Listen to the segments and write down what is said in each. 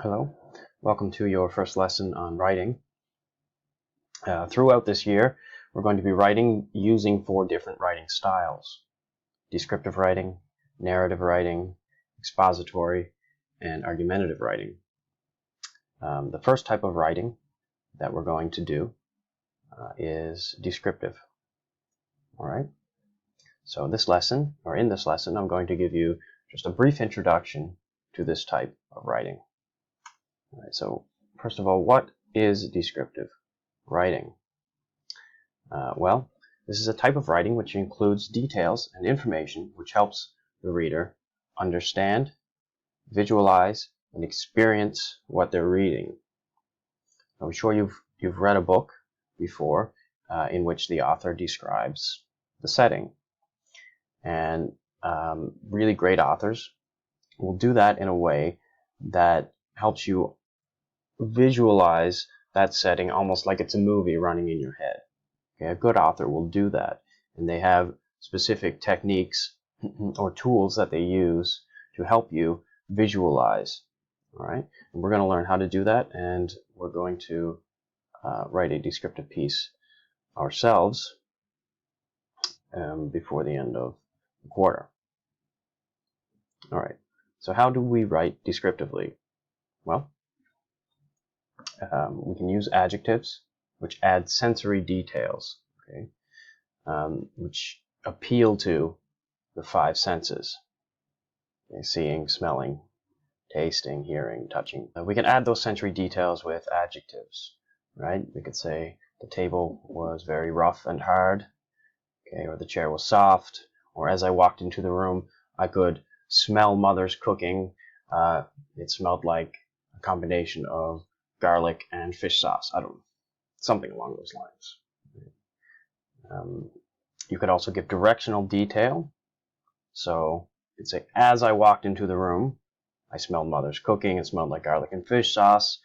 Hello, welcome to your first lesson on writing. Throughout this year, we're going to be writing using 4 different writing styles: descriptive writing, narrative writing, expository, and argumentative writing. The first type of writing that we're going to do is descriptive. All right. So in this lesson, I'm going to give you just a brief introduction to this type of writing. All right, so first of all, what is descriptive writing? Well, this is a type of writing which includes details and information which helps the reader understand, visualize, and experience what they're reading. I'm sure you've read a book before in which the author describes the setting, and really great authors will do that in a way that helps you visualize that setting almost like it's a movie running in your head. Okay, a good author will do that, and they have specific techniques or tools that they use to help you visualize. All right, and we're going to learn how to do that, and we're going to write a descriptive piece ourselves before the end of the quarter. All right, so how do we write descriptively? Well, we can use adjectives, which add sensory details, okay, which appeal to the 5 senses: okay, seeing, smelling, tasting, hearing, touching. We can add those sensory details with adjectives, right? We could say the table was very rough and hard, okay, or the chair was soft, or as I walked into the room, I could smell Mother's cooking. It smelled like a combination of garlic and fish sauce. I don't know, something along those lines. You could also give directional detail. So you'd say, as I walked into the room, I smelled Mother's cooking. It smelled like garlic and fish sauce.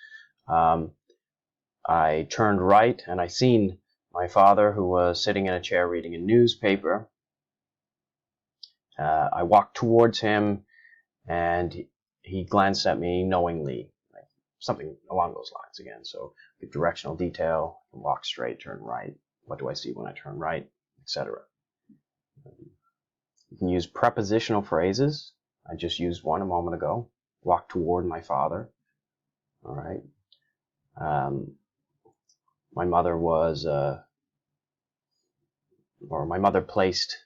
I turned right and I seen my father, who was sitting in a chair reading a newspaper. I walked towards him and he glanced at me knowingly. Something along those lines again. So give directional detail, walk straight, turn right. What do I see when I turn right, etc. You can use prepositional phrases. I just used one a moment ago. Walk toward my father. All right. My mother placed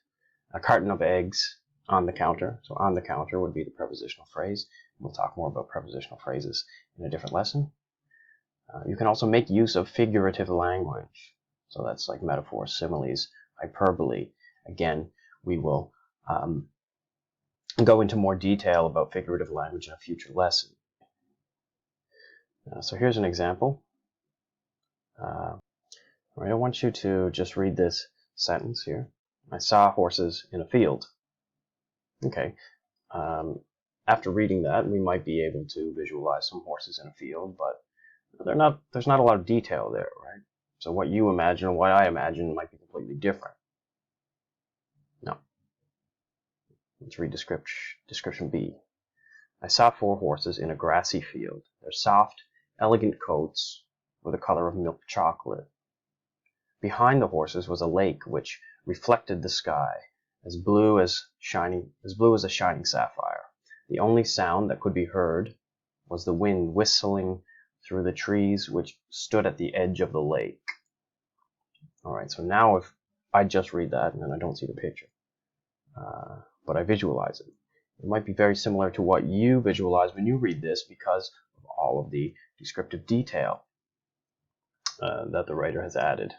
a carton of eggs on the counter. So on the counter would be the prepositional phrase. We'll talk more about prepositional phrases in a different lesson. You can also make use of figurative language. So that's like metaphors, similes, hyperbole. Again, we will go into more detail about figurative language in a future lesson. So here's an example. I want you to just read this sentence here. I saw horses in a field. Okay. After reading that, we might be able to visualize some horses in a field, but there's not a lot of detail there, right? So what you imagine and what I imagine might be completely different. No. Let's read description B. I saw 4 horses in a grassy field. Their soft, elegant coats were the color of milk chocolate. Behind the horses was a lake which reflected the sky, as blue as a shining sapphire. The only sound that could be heard was the wind whistling through the trees which stood at the edge of the lake. All right, so now if I just read that and I don't see the picture, but I visualize it, it might be very similar to what you visualize when you read this because of all of the descriptive detail that the writer has added.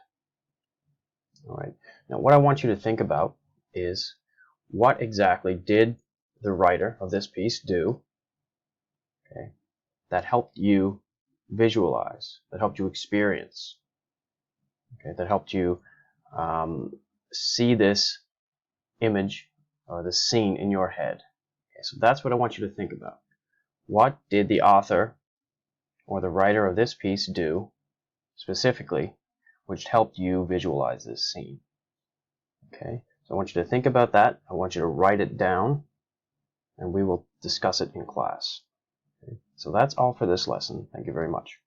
All right, now what I want you to think about is, what exactly did the writer of this piece do, okay, that helped you visualize, that helped you experience, okay, that helped you see this image or the scene in your head. Okay, so that's what I want you to think about. What did the author or the writer of this piece do specifically which helped you visualize this scene? Okay, so I want you to think about that. I want you to write it down, and we will discuss it in class. So that's all for this lesson. Thank you very much.